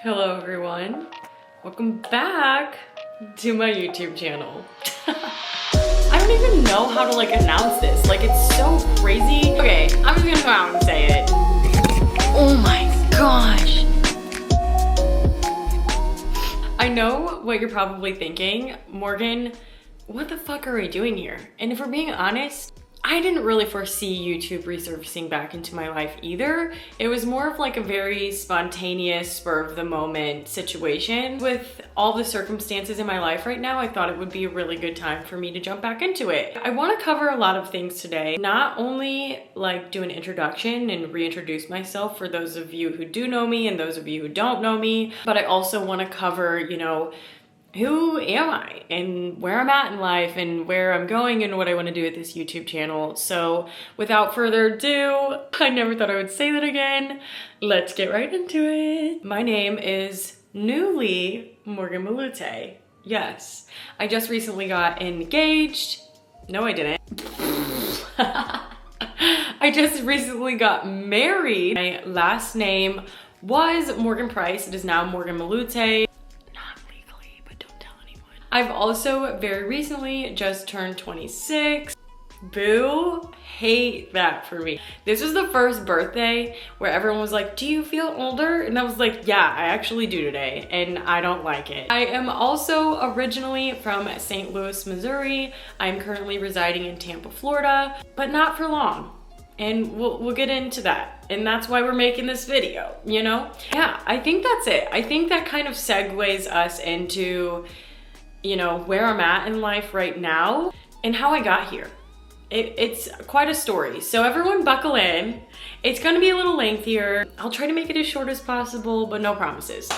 Hello everyone, welcome back to my YouTube channel. I don't even know how to announce this, it's so crazy. Okay, I'm just gonna come out and say it. Oh my gosh. I know what you're probably thinking, Morgan, what the fuck are we doing here? And if we're being honest, I didn't really foresee YouTube resurfacing back into my life either. It was more of a very spontaneous, spur of the moment situation. With all the circumstances in my life right now, I thought it would be a really good time for me to jump back into it. I want to cover a lot of things today. Not only do an introduction and reintroduce myself for those of you who do know me and those of you who don't know me, but I also want to cover, who am I and where I'm at in life and where I'm going and what I want to do with this YouTube channel. So without further ado, I never thought I would say that again. Let's get right into it. My name is newly Morgan Malute. Yes, I just recently got engaged. No, I didn't. I just recently got married. My last name was Morgan Price. It is now Morgan Malute. I've also very recently just turned 26. Boo, hate that for me. This was the first birthday where everyone was like, do you feel older? And I was like, yeah, I actually do today, and I don't like it. I am also originally from St. Louis, Missouri. I'm currently residing in Tampa, Florida, but not for long. And we'll get into that. And that's why we're making this video, Yeah, I think that's it. I think that kind of segues us into where I'm at in life right now and how I got here. It's quite a story. So everyone buckle in. It's gonna be a little lengthier. I'll try to make it as short as possible, but no promises.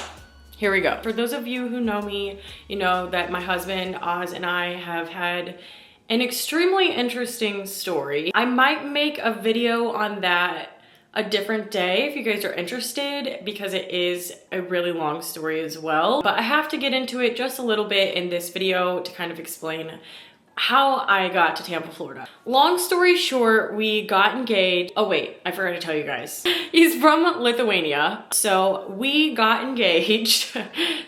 Here we go. For those of you who know me, you know that my husband, Oz, and I have had an extremely interesting story. I might make a video on that a different day if you guys are interested, because it is a really long story as well. But I have to get into it just a little bit in this video to kind of explain how I got to Tampa, Florida. Long story short, we got engaged. Oh wait, I forgot to tell you guys. He's from Lithuania. So we got engaged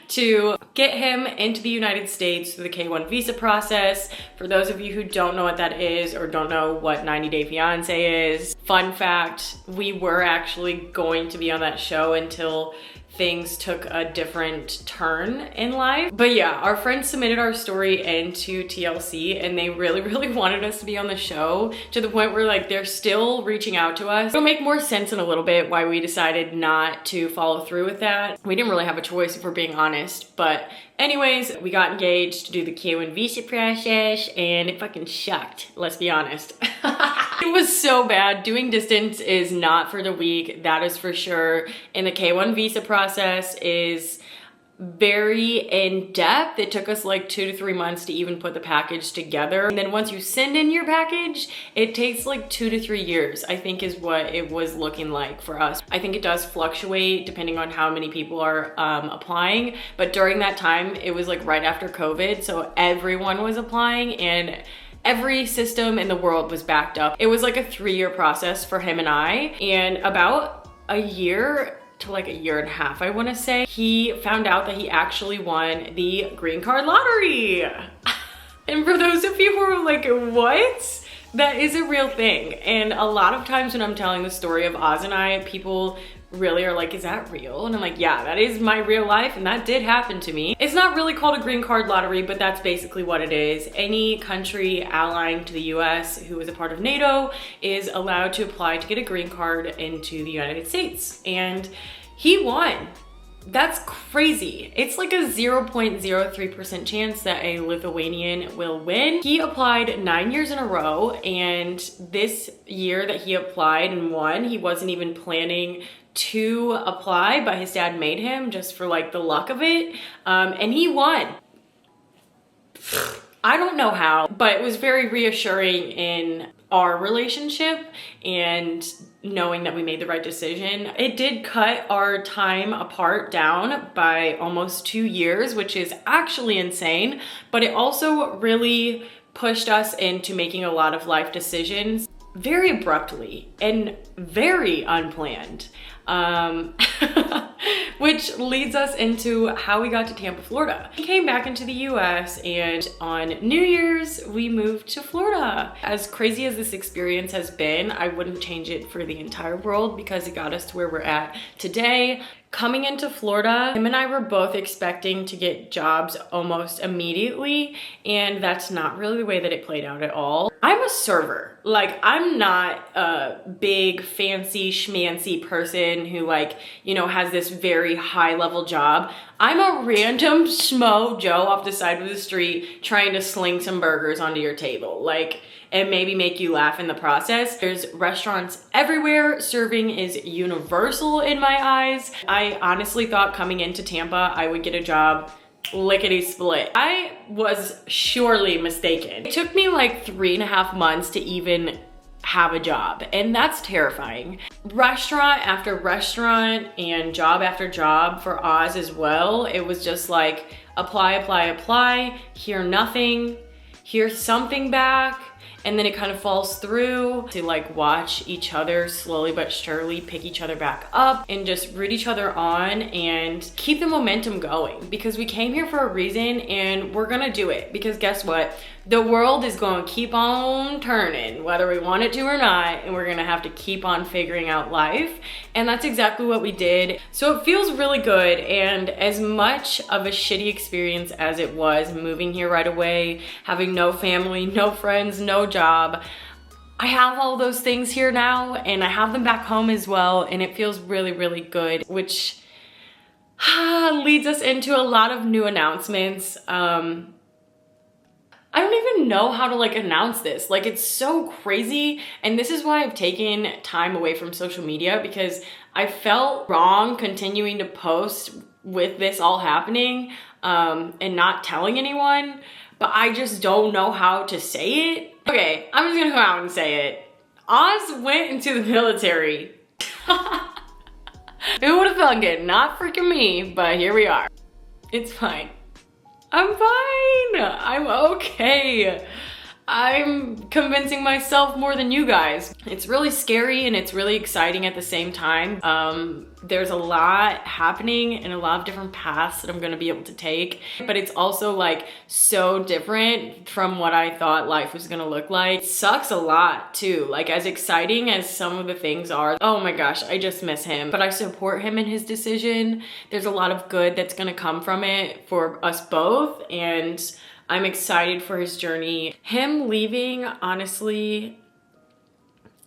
to get him into the United States through the K-1 visa process. For those of you who don't know what that is or don't know what 90 Day Fiancé is, fun fact, we were actually going to be on that show until things took a different turn in life. But yeah, our friends submitted our story into TLC and they really wanted us to be on the show, to the point where they're still reaching out to us. It'll make more sense in a little bit why we decided not to follow through with that. We didn't really have a choice if we're being honest, but anyways, we got engaged to do the K-1 visa process and it fucking sucked, let's be honest. It was so bad. Doing distance is not for the weak, that is for sure. And the K-1 visa process is very in-depth. It took us 2 to 3 months to even put the package together. And then once you send in your package, it takes 2 to 3 years, I think is what it was looking like for us. I think it does fluctuate depending on how many people are applying. But during that time, it was right after COVID. So everyone was applying and every system in the world was backed up. It was a 3-year process for him and I. And about a year to a year and a half, I want to say, he found out that he actually won the green card lottery. And for those of you who are like, what? That is a real thing. And a lot of times when I'm telling the story of Oz and I, people really are like, is that real? And I'm like, yeah, that is my real life and that did happen to me. It's not really called a green card lottery, but that's basically what it is. Any country allying to the US who is a part of NATO is allowed to apply to get a green card into the United States. And he won. That's crazy. It's a 0.03% chance that a Lithuanian will win. He applied 9 years in a row, and this year that he applied and won, he wasn't even planning to apply, but his dad made him just for the luck of it. And he won. I don't know how, but it was very reassuring in our relationship and knowing that we made the right decision. It did cut our time apart down by almost 2 years, which is actually insane, but it also really pushed us into making a lot of life decisions very abruptly and very unplanned. which leads us into how we got to Tampa, Florida. We came back into the US and on New Year's, we moved to Florida. As crazy as this experience has been, I wouldn't change it for the entire world because it got us to where we're at today. Coming into Florida, him and I were both expecting to get jobs almost immediately, and that's not really the way that it played out at all. I'm a server. Like, I'm not a big fancy schmancy person who, like, you know, has this very high level job. I'm a random schmo Joe off the side of the street trying to sling some burgers onto your table. Like, and maybe make you laugh in the process. There's restaurants everywhere. Serving is universal in my eyes. I honestly thought coming into Tampa, I would get a job lickety split. I was surely mistaken. It took me like 3.5 months to even have a job, and that's terrifying. Restaurant after restaurant and job after job for Oz as well. It was just like apply, apply, apply, hear nothing, hear something back, and then it kind of falls through. To like watch each other slowly but surely pick each other back up and just root each other on and keep the momentum going, because we came here for a reason and we're gonna do it. Because guess what? The world is going to keep on turning whether we want it to or not, and we're gonna have to keep on figuring out life, and that's exactly what we did. So it feels really good, and as much of a shitty experience as it was moving here right away, having no family, no friends, no job, I have all those things here now, and I have them back home as well, and it feels really, really good, which leads us into a lot of new announcements. I don't even know how to like announce this. Like, it's so crazy. And this is why I've taken time away from social media, because I felt wrong continuing to post with this all happening and not telling anyone, but I just don't know how to say it. Okay, I'm just gonna go out and say it. Oz went into the military. Who would have thunk it? Not freaking me, but here we are. It's fine. I'm fine. I'm okay. I'm convincing myself more than you guys. It's really scary and it's really exciting at the same time. There's a lot happening and a lot of different paths that I'm gonna be able to take, but it's also like so different from what I thought life was gonna look like. It sucks a lot too. Like, as exciting as some of the things are, oh my gosh, I just miss him. But I support him in his decision. There's a lot of good that's gonna come from it for us both, and I'm excited for his journey. Him leaving, honestly,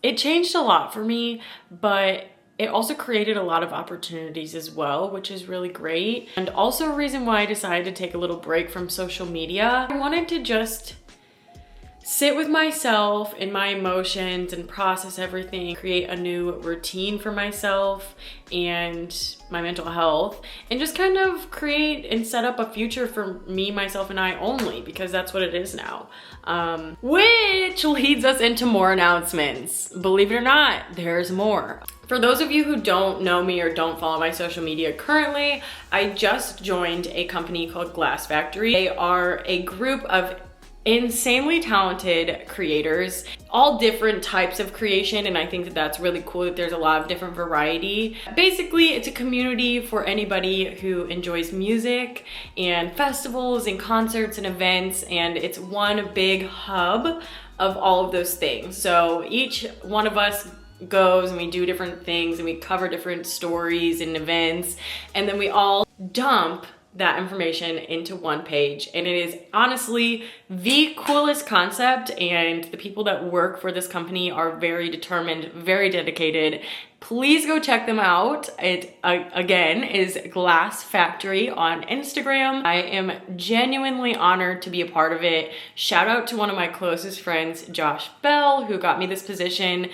it changed a lot for me, but it also created a lot of opportunities as well, which is really great. And also a reason why I decided to take a little break from social media. I wanted to just sit with myself and my emotions and process everything, create a new routine for myself and my mental health, and just kind of create and set up a future for me, myself, and I only, because that's what it is now. Which leads us into more announcements. Believe it or not, there's more. For those of you who don't know me or don't follow my social media currently, I just joined a company called Glass Factory. They are a group of insanely talented creators, all different types of creation, and I think that that's really cool that there's a lot of different variety. Basically, it's a community for anybody who enjoys music and festivals and concerts and events, and it's one big hub of all of those things. So each one of us goes and we do different things and we cover different stories and events, and then we all dump that information into one page, and it is honestly the coolest concept, and the people that work for this company are very determined, very dedicated. Please go check them out. It again is Glass Factory on Instagram. I am genuinely honored to be a part of it. Shout out to one of my closest friends, Josh Bell, who got me this position.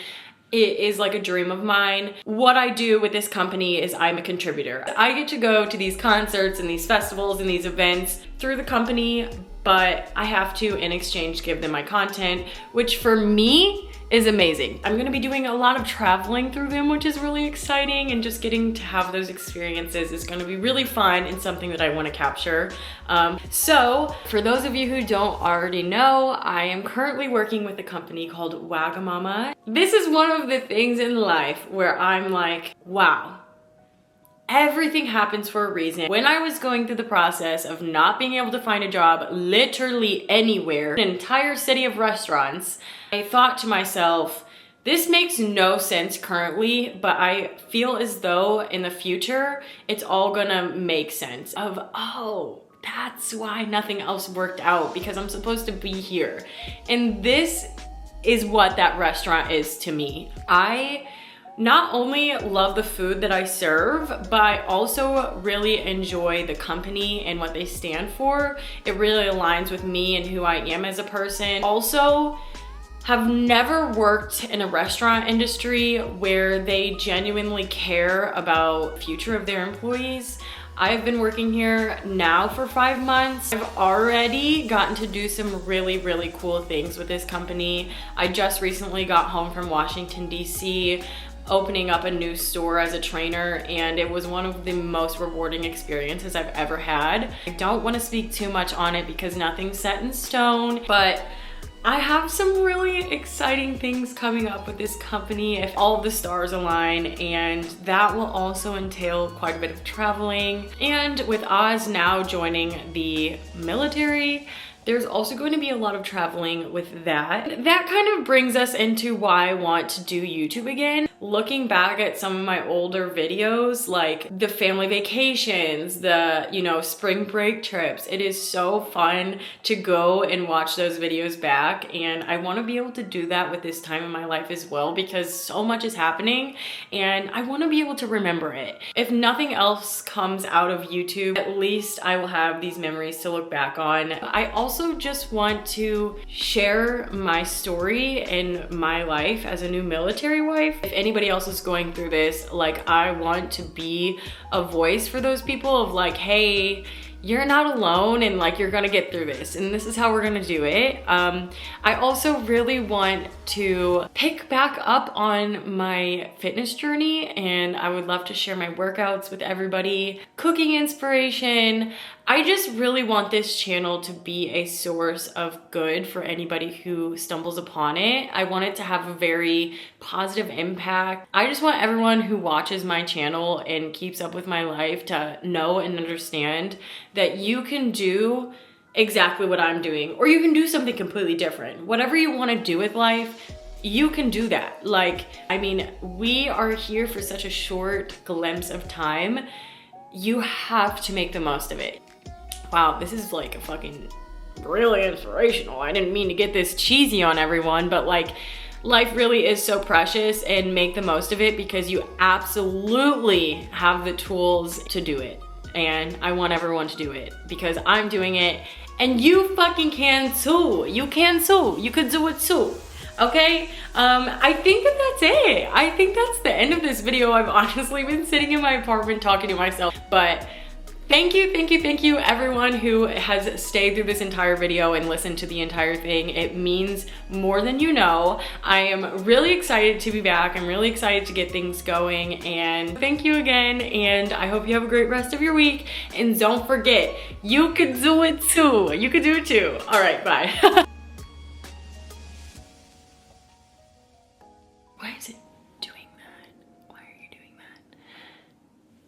It is like a dream of mine. What I do with this company is I'm a contributor. I get to go to these concerts and these festivals and these events through the company, but I have to, in exchange, give them my content, which for me is amazing. I'm gonna be doing a lot of traveling through them, which is really exciting, and just getting to have those experiences is gonna be really fun and something that I wanna capture. So for those of you who don't already know, I am currently working with a company called Wagamama. This is one of the things in life where I'm like, wow, everything happens for a reason. When I was going through the process of not being able to find a job literally anywhere, an entire city of restaurants, I thought to myself, this makes no sense currently, but I feel as though in the future, it's all gonna make sense of, oh, that's why nothing else worked out, because I'm supposed to be here. And this is what that restaurant is to me. I not only love the food that I serve, but I also really enjoy the company and what they stand for. It really aligns with me and who I am as a person. Also, have never worked in a restaurant industry where they genuinely care about the future of their employees. I've been working here now for 5 months. I've already gotten to do some really, really cool things with this company. I just recently got home from Washington, DC, opening up a new store as a trainer, and it was one of the most rewarding experiences I've ever had. I don't want to speak too much on it because nothing's set in stone, but I have some really exciting things coming up with this company if all the stars align, and that will also entail quite a bit of traveling. And with Oz now joining the military, there's also going to be a lot of traveling with that. That kind of brings us into why I want to do YouTube again. Looking back at some of my older videos, like the family vacations, the, spring break trips, it is so fun to go and watch those videos back. And I want to be able to do that with this time in my life as well, because so much is happening and I want to be able to remember it. If nothing else comes out of YouTube, at least I will have these memories to look back on. I also just want to share my story in my life as a new military wife. If anybody else is going through this, like, I want to be a voice for those people of like, hey, you're not alone, and like, you're gonna get through this, and this is how we're gonna do it. I also really want to pick back up on my fitness journey, and I would love to share my workouts with everybody, cooking inspiration. I just really want this channel to be a source of good for anybody who stumbles upon it. I want it to have a very positive impact. I just want everyone who watches my channel and keeps up with my life to know and understand that you can do exactly what I'm doing, or you can do something completely different. Whatever you want to do with life, you can do that. Like, I mean, we are here for such a short glimpse of time. You have to make the most of it. Wow, this is like a fucking really inspirational. I didn't mean to get this cheesy on everyone, but like, life really is so precious, and make the most of it because you absolutely have the tools to do it. And I want everyone to do it because I'm doing it, and you fucking can too. You can too. You could do it too. Okay, I think that's it. I think that's the end of this video. I've honestly been sitting in my apartment talking to myself, but thank you everyone who has stayed through this entire video and listened to the entire thing. It means more than you know. I am really excited to be back. I'm really excited to get things going, and thank you again, and I hope you have a great rest of your week. And don't forget, you can do it too. You can do it too. All right, bye.